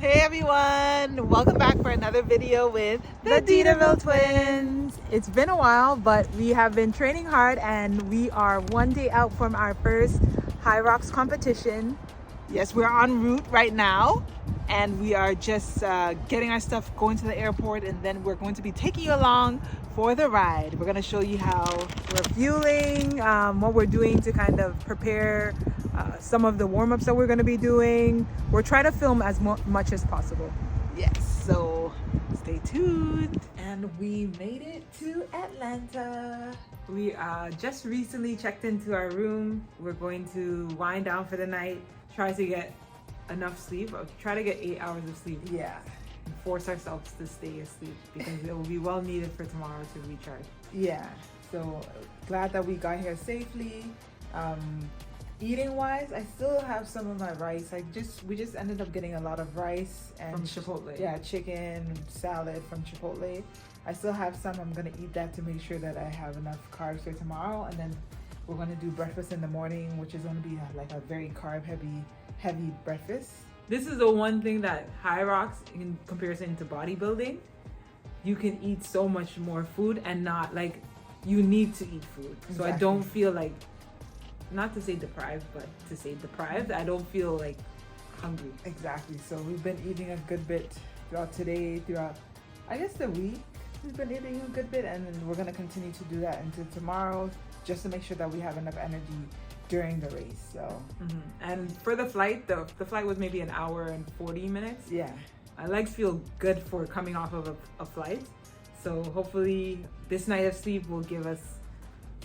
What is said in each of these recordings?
Hey everyone, welcome back for another video with The Deterville Twins. It's been a while, but we have been training hard and we are one day out from our first HYROX competition. Yes, we're en route right now and we are just getting our stuff going to the airport, and then we're going to be taking you along for the ride. We're going to show you how We're fueling, what we're doing to kind of prepare some of the warm-ups that we're going to be doing. We're trying to film as much as possible. Yes, so stay tuned. And we made it to Atlanta. We just recently checked into our room. We're going to wind down for the night, try to get enough sleep, or try to get 8 hours of sleep. Yeah. And force ourselves to stay asleep because it will be well needed for tomorrow to recharge. Yeah, so glad that we got here safely. Eating wise, I still have some of my rice. We just ended up getting a lot of rice and From Chipotle. Yeah, chicken salad from Chipotle. I still have some. I'm gonna eat that to make sure that I have enough carbs for tomorrow, and then we're gonna do breakfast in the morning, which is gonna be like a very carb heavy breakfast. This is the one thing that HYROX, in comparison to bodybuilding, you can eat so much more food and not like you need to eat food. So Exactly. I don't feel like, not to say deprived, but to say deprived, I don't feel like hungry. Exactly. So we've been eating a good bit throughout today, throughout I guess the week. We've been eating a good bit, and then we're gonna continue to do that into tomorrow, just to make sure that we have enough energy during the race. So And for the flight, the flight was maybe an hour and 40 minutes. yeah. My legs feel good for coming off of a flight. So hopefully this night of sleep will give us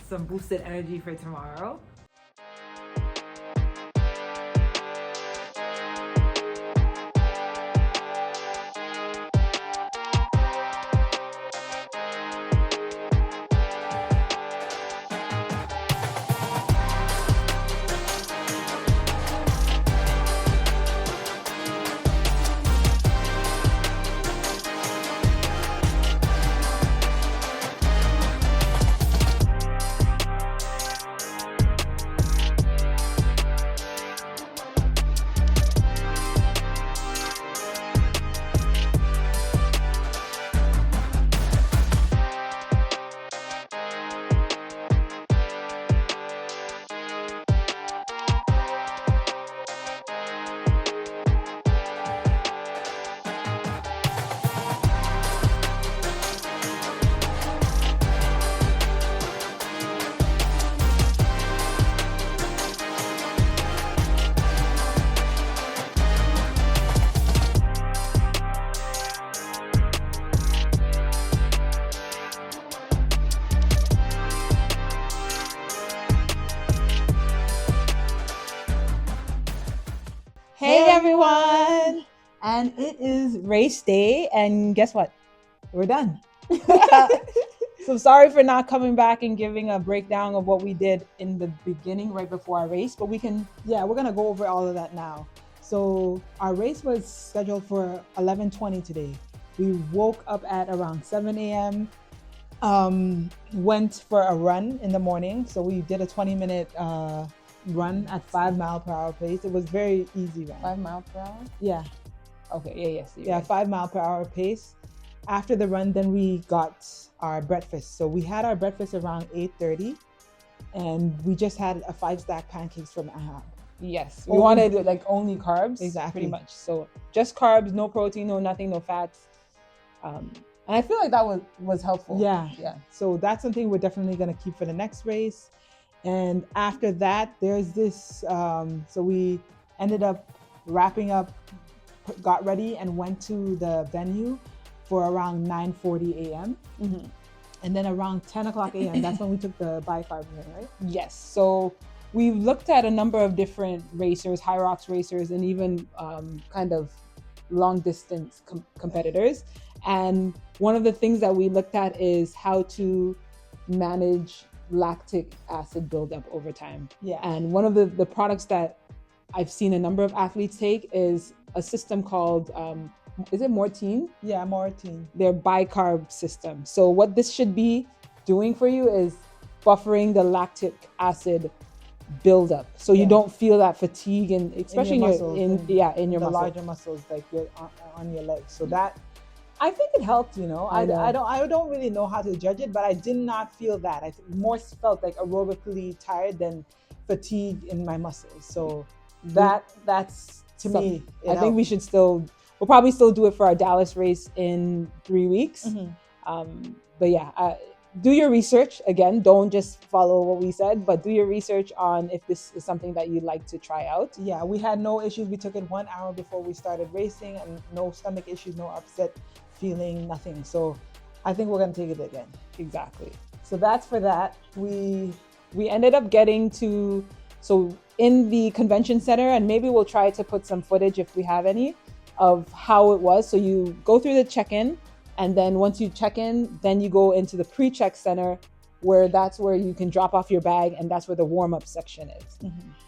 some boosted energy for tomorrow. Hey everyone! And it is race day, and guess what? We're done. So sorry for not coming back and giving a breakdown of what we did in the beginning right before our race, but we're gonna go over all of that now. So our race was scheduled for 11:20 today. We woke up at around 7 a.m. Went for a run in the morning. So we did a 20-minute run at 5 mile per hour pace. It was very easy run. 5 miles per hour? Yeah. Okay, yes. Yeah, 5 mile per hour pace. After the run, then we got our breakfast. So we had our breakfast around 8:30, and we just had a 5-stack pancakes from IHOP. Yes, we wanted like only carbs. Exactly. Pretty much. So just carbs, no protein, no nothing, no fats. And I feel like that was helpful. Yeah. Yeah. So that's something we're definitely going to keep for the next race. And after that, there's this, so we ended up wrapping up, got ready, and went to the venue for around 9:40 a.m. Mm-hmm. And then around 10 o'clock a.m., that's when we took the bicarb in, right? Yes. So we looked at a number of different racers, HYROX racers, and even kind of long distance competitors. And one of the things that we looked at is how to manage lactic acid buildup over time. Yeah. And one of the products that I've seen a number of athletes take is a system called, is it Mortine? Yeah, Mortine. Their bicarb system. So what this should be doing for you is buffering the lactic acid build up, so you Yeah. don't feel that fatigue, and especially in your muscles, in your the muscle. larger muscles, like your on your legs. So that, I think it helped. You know, I know. I don't really know how to judge it, but I did not feel that. I more felt like aerobically tired than fatigue in my muscles. So that's to me. I think we should still. We'll probably still do it for our Dallas race in 3 weeks. But yeah, do your research. Again, don't just follow what we said, but do your research on if this is something that you'd like to try out. Yeah, we had no issues. We took it 1 hour before we started racing, and no stomach issues, no upset feeling, nothing. So I think we're gonna take it again. Exactly. So that's for that. We ended up getting to, so in the convention center, and maybe we'll try to put some footage if we have any of how it was. So you go through the check-in, and then once you check in, then you go into the pre-check center, where that's where you can drop off your bag, and that's where the warm-up section is.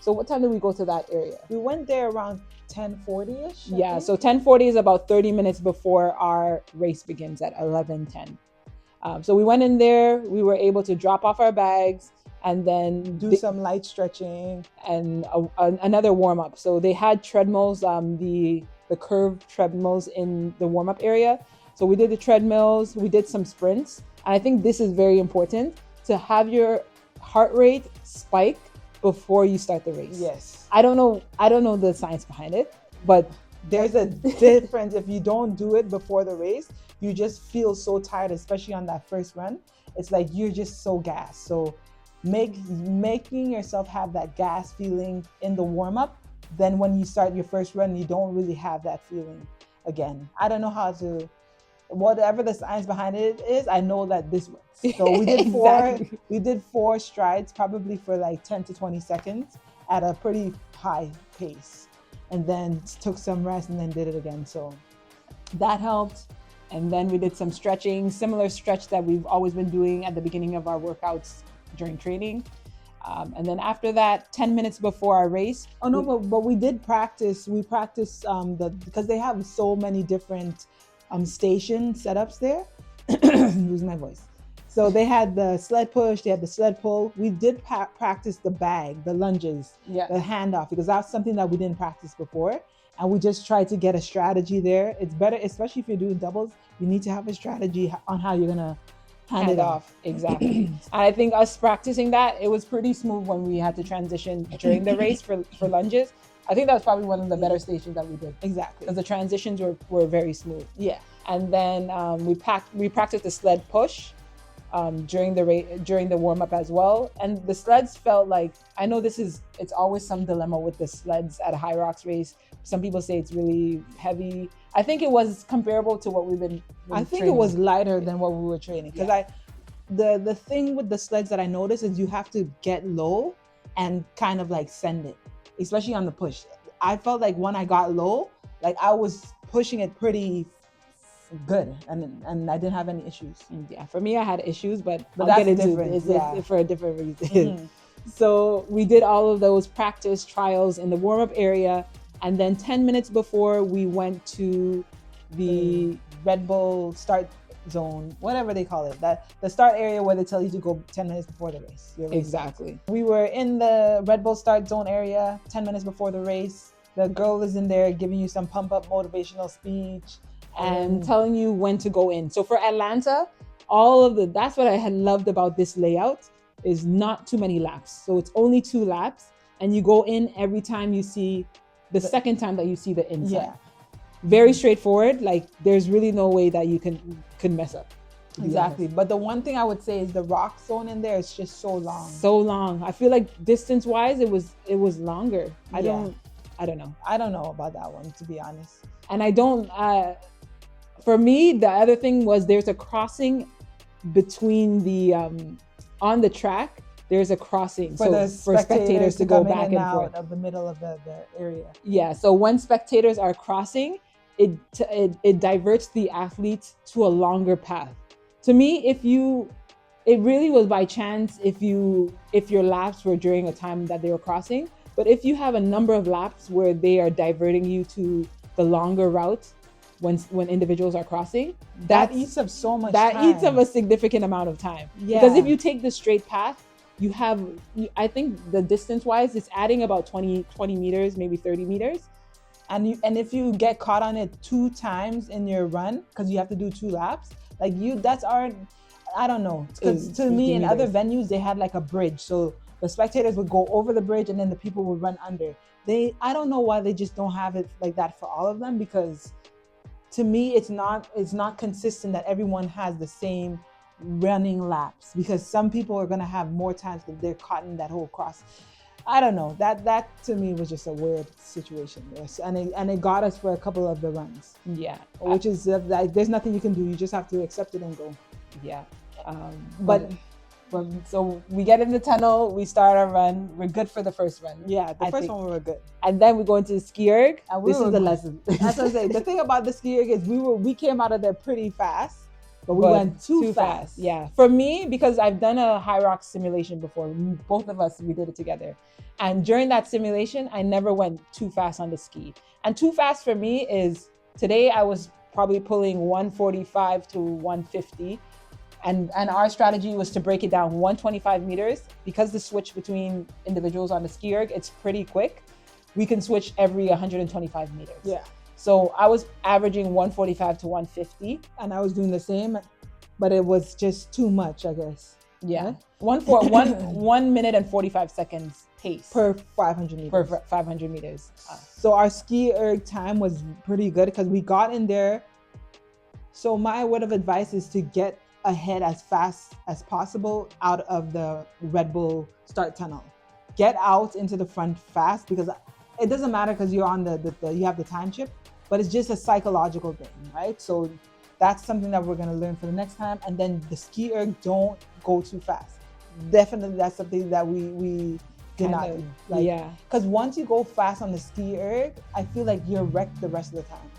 So what time did we go to that area? We went there around 10:40ish. Yeah, so 10:40 is about 30 minutes before our race begins at 11:10. So we went in there, we were able to drop off our bags, and then do some light stretching and another warm-up. So they had treadmills, the curved treadmills in the warm-up area. So we did the treadmills, we did some sprints. And I think this is very important, to have your heart rate spike before you start the race. Yes. I don't know the science behind it, but there's a difference. If you don't do it before the race, you just feel so tired, especially on that first run. It's like you're just so gassed. So making yourself have that gas feeling in the warm-up, then when you start your first run, you don't really have that feeling again. I don't know how to, whatever the science behind it is, I know that this works. So we did Exactly. we did 4 strides, probably for like 10 to 20 seconds at a pretty high pace, and then took some rest and then did it again. So that helped. And then we did some stretching, similar stretch that we've always been doing at the beginning of our workouts during training. And then after that, 10 minutes before our race. Oh no, but we did practice. We practiced because they have so many different station setups there. Losing my voice. So they had the sled push, they had the sled pull. We did practice the bag, the lunges, Yeah. the handoff, because that's something that we didn't practice before. And we just tried to get a strategy there. It's better, especially if you're doing doubles, you need to have a strategy on how you're gonna hand it off. Exactly. I think us practicing that, it was pretty smooth when we had to transition during the race for lunges. I think that was probably one of the better stations that we did. Exactly. Because the transitions were very smooth. Yeah. And then we practiced the sled push during the warm-up as well. And the sleds felt like, I know it's always some dilemma with the sleds at a HYROX race. Some people say it's really heavy. I think it was comparable to what we've been I think training. it was lighter than what we were training, because the thing with the sleds that I noticed is you have to get low and kind of like send it, especially on the push. I felt like when I got low, like I was pushing it pretty good, and I didn't have any issues. Yeah, for me, I had issues, but I'll that's get into different. it for a different reason. So we did all of those practice trials in the warm-up area. And then 10 minutes before we went to the Red Bull start zone, whatever they call it, that the start area where they tell you to go 10 minutes before the race. Exactly. We were in the Red Bull start zone area 10 minutes before the race. The girl is in there giving you some pump up motivational speech and telling you when to go in. So for Atlanta, that's what I had loved about this layout, is not too many laps. So it's only 2 laps, and you go in every time you see the second time that you see the inside. Yeah. Very straightforward. Like there's really no way that you can mess up. Exactly. But the one thing I would say is the rock zone in there is just so long. So long. I feel like distance wise it was longer. I don't know. I don't know about that one, to be honest. And I don't for me, the other thing was there's a crossing between the on the track. There's a crossing for spectators to go back and forth of the middle of the area. Yeah. So when spectators are crossing, it diverts the athletes to a longer path. To me, it really was by chance if your laps were during a time that they were crossing. But if you have a number of laps where they are diverting you to the longer route when individuals are crossing, that eats up so much time. That eats up a significant amount of time. Yeah. Because if you take the straight path, I think the distance wise, it's adding about 20 meters, maybe 30 meters. And if you get caught on it 2 times in your run, because you have to do 2 laps, like that's our, I don't know, because to me in other venues they had like a bridge, so the spectators would go over the bridge and then the people would run under. I don't know why they just don't have it like that for all of them, because to me it's not consistent that everyone has the same running laps, because some people are going to have more times that they're caught in that whole cross. I don't know, that to me was just a weird situation, and it got us for a couple of the runs. Yeah, which is like there's nothing you can do, you just have to accept it and go. Yeah. But so we get in the tunnel, we start our run, we're good for the first run. Yeah, the first one we were good, and then we go into the ski erg, and this is the lesson. That's what I'm saying. The thing about the ski erg is we came out of there pretty fast, but we went too fast. Yeah, for me, because I've done a HYROX simulation before, both of us, we did it together, and during that simulation I never went too fast on the ski. And too fast for me is, today I was probably pulling 145 to 150. And our strategy was to break it down 125 meters, because the switch between individuals on the ski erg, it's pretty quick. We can switch every 125 meters. Yeah. So I was averaging 145 to 150. And I was doing the same, but it was just too much, I guess. Yeah. 1 minute and 45 seconds pace. Per 500 meters. Per 500 meters. So our ski erg time was pretty good because we got in there. So my word of advice is to get ahead as fast as possible out of the Red Bull start tunnel. Get out into the front fast, because it doesn't matter because you're on you have the time chip, but it's just a psychological thing, right? So that's something that we're going to learn for the next time. And then the ski erg, don't go too fast. Definitely that's something that we did not do. Like, yeah, because once you go fast on the ski erg, I feel like you're wrecked the rest of the time.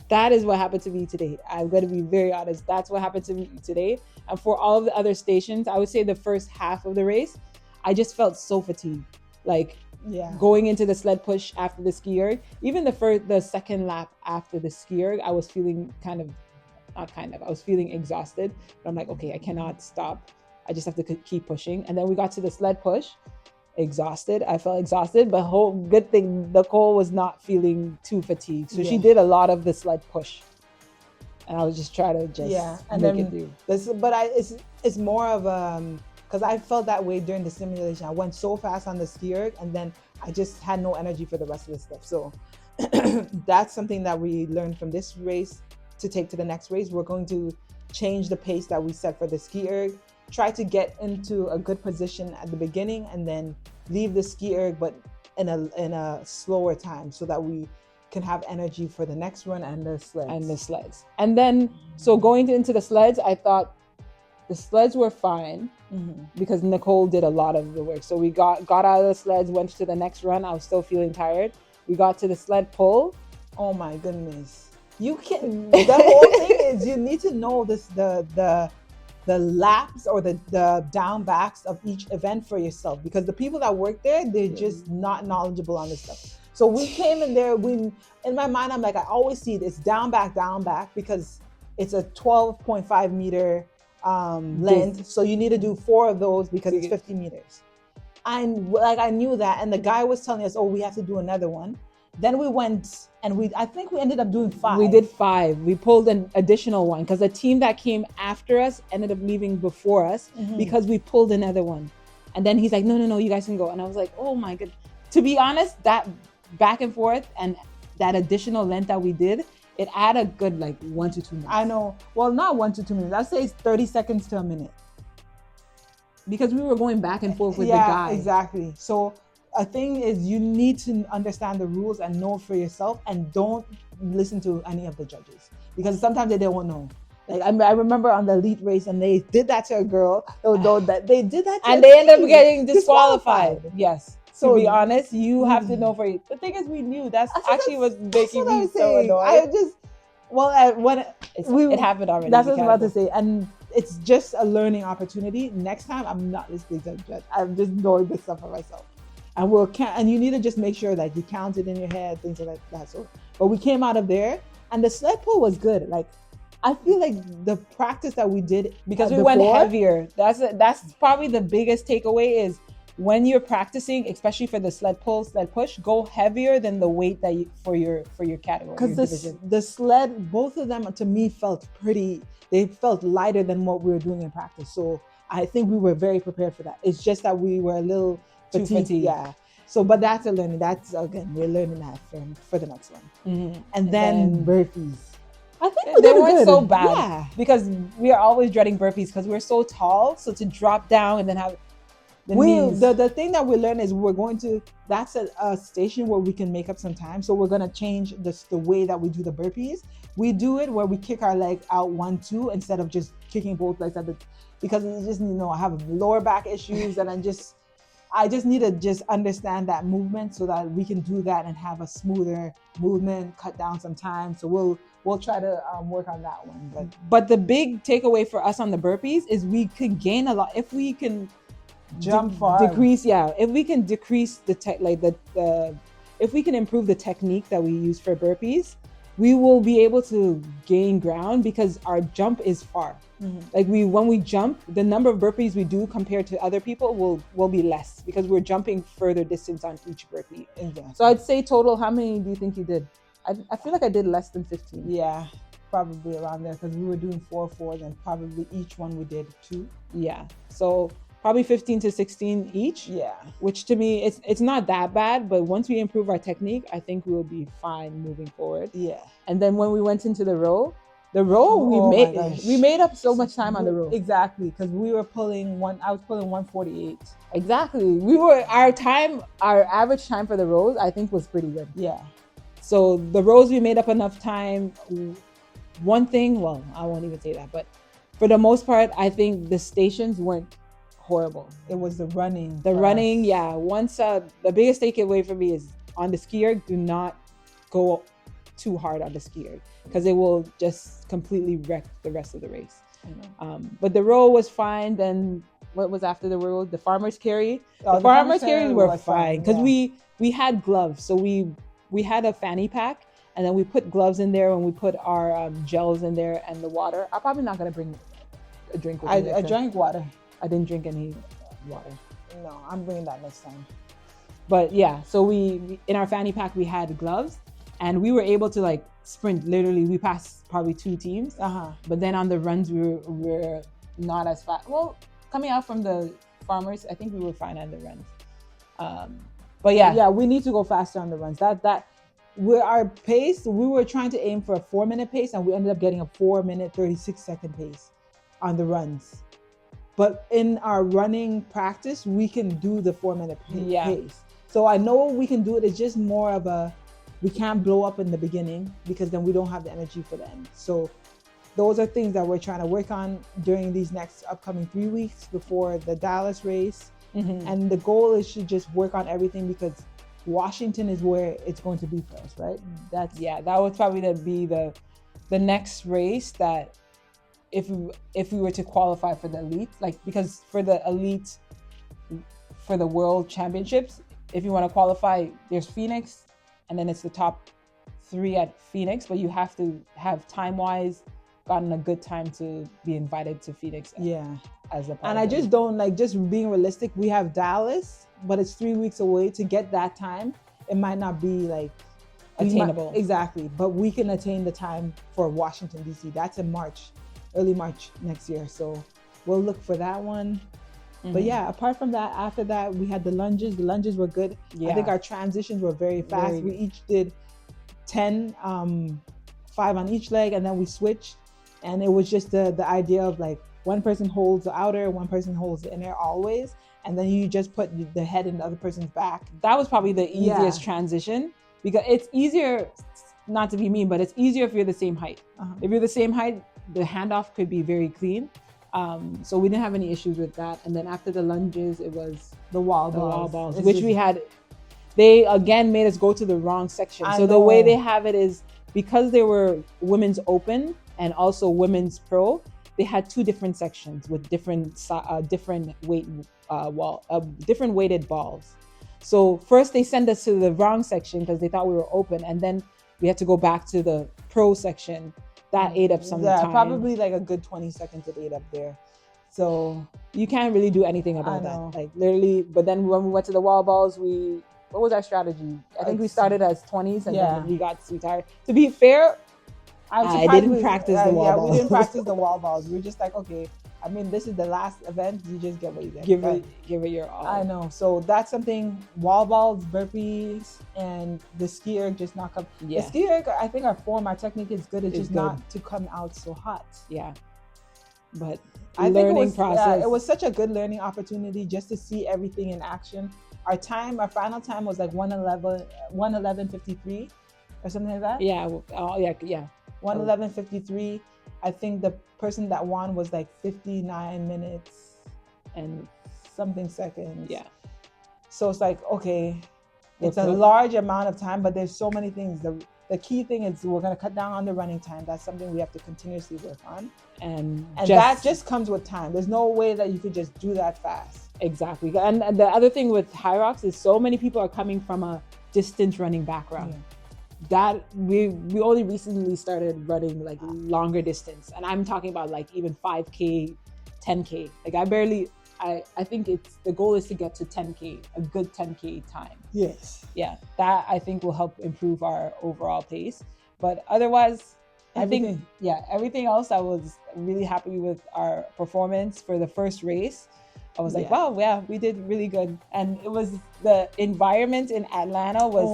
That is what happened to me today. I'm going to be very honest. That's what happened to me today. And for all of the other stations, I would say the first half of the race, I just felt so fatigued. Like, yeah, going into the sled push after the ski erg, even the second lap after the ski erg, I was feeling I was feeling exhausted. But I'm like, okay, I cannot stop. I just have to keep pushing. And then we got to the sled push. Exhausted. I felt exhausted, but good thing Nicole was not feeling too fatigued, so she did a lot of the sled push, and I was just trying to make it do. It's more of because I felt that way during the simulation. I went so fast on the ski erg, and then I just had no energy for the rest of the stuff. So that's something that we learned from this race to take to the next race. We're going to change the pace that we set for the ski erg. Try to get into a good position at the beginning, and then leave the ski erg, but in a slower time, so that we can have energy for the next run and the sleds. And then, so going into the sleds, I thought the sleds were fine, because Nicole did a lot of the work. So we got out of the sleds, went to the next run. I was still feeling tired. We got to the sled pull. Oh my goodness! You can. The whole thing is you need to know the laps or the down backs of each event for yourself, because the people that work there, they're just not knowledgeable on this stuff. So we came in there, in my mind, I'm like, I always see this down back, because it's a 12.5 meter length. So you need to do 4 of those because it's 50 meters. I knew that. And the guy was telling us, oh, we have to do another one. Then we went and I think we ended up doing 5. We did 5. We pulled an additional one because the team that came after us ended up leaving before us because we pulled another one. And then he's like, no, you guys can go. And I was like, oh my God. To be honest, that back and forth and that additional length that we did, it added a good 1 to 2 minutes. I know. Well, not 1 to 2 minutes. I'd say it's 30 seconds to a minute. Because we were going back and forth with the guy. Yeah, exactly. So a thing is you need to understand the rules and know for yourself, and don't listen to any of the judges, because sometimes they don't know. I remember on the elite race, and they did that to a girl. They did that to and they ended up getting disqualified. Yes. So, to be honest, you have to know for you. The thing is, we knew that's actually was making me so annoyed. It happened already. That's what I was about to say. And it's just a learning opportunity. Next time, I'm not listening to the judge. I'm just knowing this stuff for myself. And you need to just make sure that you count it in your head, things like that. So, but we came out of there, and the sled pull was good. I feel like the practice that we did because we went heavier. That's probably the biggest takeaway is when you're practicing, especially for the sled pull, sled push, go heavier than the weight that you, for your category. Because the sled, both of them to me felt pretty. They felt lighter than what we were doing in practice. So I think we were very prepared for that. It's just that we were a little fatigued. Yeah. So, but that's a learning. That's again, we're learning that for the next one. Mm-hmm. And then burpees. I think they weren't so bad because we are always dreading burpees because we're so tall. So to drop down and then have the thing that we learn is we're going to, that's a station where we can make up some time. So we're going to change the way that we do the burpees. We do it where we kick our leg out 1-2 instead of just kicking both legs at the, because it's just, I have lower back issues and I just need to just understand that movement so that we can do that and have a smoother movement, cut down some time. So we'll try to work on that one. But the big takeaway for us on the burpees is we can gain a lot if we can jump far. Decrease, if we can decrease the if we can improve the technique that we use for burpees, we will be able to gain ground because our jump is far. Mm-hmm. Like when we jump, the number of burpees we do compared to other people will be less because we're jumping further distance on each burpee. Exactly. So I'd say total, how many do you think you did? I feel like I did less than 15. Yeah, probably around there because we were doing 4 and probably each one we did 2. Yeah, so probably 15 to 16 each. Yeah, which to me it's not that bad, but once we improve our technique, I think we'll be fine moving forward. Yeah. And then when we went into the row, we made up so much time on the row. Exactly, because we were pulling I was pulling 148. Exactly. Our average time for the rows I think was pretty good. Yeah. So the rows we made up enough time. One thing, well, I won't even say that, but for the most part, I think the stations weren't horrible. It was the running. Running, yeah. Once the biggest takeaway for me is on the skier, do not go too hard on the skier because it will just completely wreck the rest of the race. But the row was fine. Then what was after the row? The farmer's carry. The farmer's carries were fine because we had gloves, so we had a fanny pack. And then we put gloves in there when we put our gels in there and the water. I'm probably not gonna bring a drink with me. I drank water. I didn't drink any water. No, I'm bringing that next time. But yeah, so we in our fanny pack we had gloves, and we were able to like sprint. Literally, we passed probably 2 teams. But then on the runs we were not as fast. Well, coming out from the farmers, I think we were fine on the runs. But yeah, we need to go faster on the runs. With our pace, we were trying to aim for a 4-minute pace, and we ended up getting a 4-minute 36-second pace on the runs. But in our running practice, we can do the 4-minute pace. So I know we can do it. It's just more of we can't blow up in the beginning because then we don't have the energy for the end. So those are things that we're trying to work on during these next upcoming 3 weeks before the Dallas race. Mm-hmm. And the goal is to just work on everything because Washington is where it's going to be for us, right? That would probably be the next race that if we were to qualify for the elite, like because for the elite for the world championships, if you want to qualify, there's Phoenix and then it's the top 3 at Phoenix, but you have to have time-wise gotten a good time to be invited to Phoenix. As a part. And I just don't just being realistic. We have Dallas, but it's 3 weeks away. To get that time, it might not be attainable. Exactly, but we can attain the time for Washington DC. That's in early March next year. So we'll look for that one. Mm-hmm. But yeah, apart from that, after that, we had the lunges. The lunges were good. I think our transitions were very fast. We each did 10, 5 on each leg, and then we switched. And it was just the idea of one person holds the outer, one person holds the inner always. And then you just put the head in the other person's back. That was probably the easiest transition because it's easier, not to be mean, but it's easier if you're the same height. If you're the same height, the handoff could be very clean. So we didn't have any issues with that. And then after the lunges, it was the wall balls, which we had. They again made us go to the wrong section. So the way they have it is because they were women's open and also women's pro, they had 2 different sections with different weight different weighted balls. So first they sent us to the wrong section because they thought we were open, and then we had to go back to the pro section. that ate up some Yeah, time. probably like a good 20 seconds it ate up there. So you can't really do anything about I know. that. Like literally, but then when we went to the wall balls, what was our strategy? I think we started as 20s and then we got too tired. To be fair, I didn't practice the wall balls. We didn't practice the wall balls. We were just like, okay, I mean, this is the last event. You just get what you get. Give it your all. I know. So that's something. Wall balls, burpees, and the ski erg just not come. Yeah. The ski erg, I think our technique is good. It's just not to come out so hot. Yeah. But I think it was such a good learning opportunity just to see everything in action. Our final time was like 1:11:53 or something like that. Yeah. Oh yeah. 1:11:53. I think the person that won was like 59 minutes and something seconds. Yeah. So it's like, okay, it's a large amount of time, but there's so many things. The key thing is we're going to cut down on the running time. That's something we have to continuously work on. And that just comes with time. There's no way that you could just do that fast. Exactly. And the other thing with HYROX is so many people are coming from a distance running background. Yeah. That we only recently started running like longer distance, and I'm talking about like even 5K, 10K. Like I think the goal is to get to 10K, a good 10K time. Yes. Yeah, that I think will help improve our overall pace. But otherwise, everything else, I was really happy with our performance for the first race. I was like, wow, yeah, we did really good. And it was the environment in Atlanta was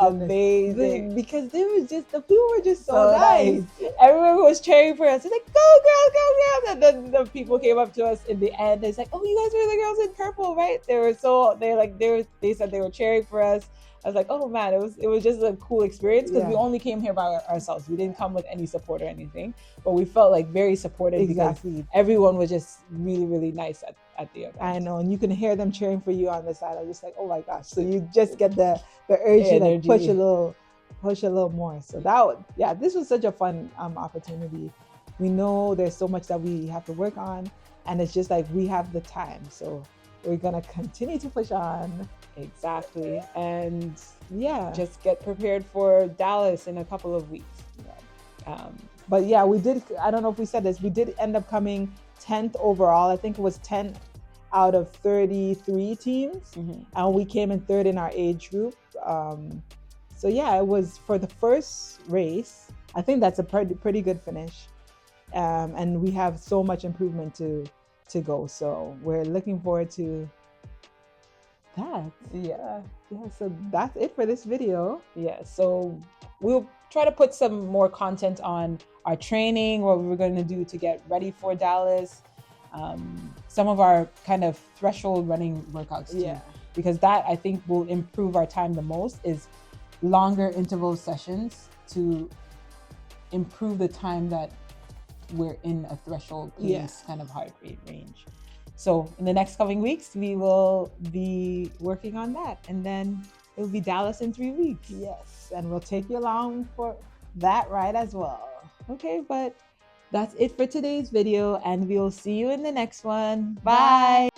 amazing. Because the people were just so nice. Everyone was cheering for us. It's like, go girls, go girls. And then the people came up to us in the end. It's like, oh, you guys were the girls in purple, right? They said they were cheering for us. I was like, oh man, it was just a cool experience because we only came here by ourselves. We didn't come with any support or anything, but we felt like very supported because everyone was just really, really nice at the event. I know, and you can hear them cheering for you on the side. I was just like, oh my gosh. So you just get the urge to like push a little more. So this was such a fun opportunity. We know there's so much that we have to work on, and it's just like we have the time. So we're gonna continue to push on. Exactly. And just get prepared for Dallas in a couple of weeks. But yeah, we did, I don't know if we said this, we did end up coming 10th overall. I think it was 10 out of 33 teams. And we came in third in our age group. So yeah, it was for the first race. I think that's a pretty good finish. And we have so much improvement to go. So we're looking forward to that. Yeah, so that's it for this video. Yeah, so we'll try to put some more content on our training, what we're going to do to get ready for Dallas, some of our kind of threshold running workouts too. Because that I think will improve our time the most, is longer interval sessions to improve the time that we're in a threshold pace kind of heart rate range. So in the next coming weeks, we will be working on that. And then it will be Dallas in 3 weeks. Yes, and we'll take you along for that ride as well. Okay, but that's it for today's video, and we'll see you in the next one. Bye.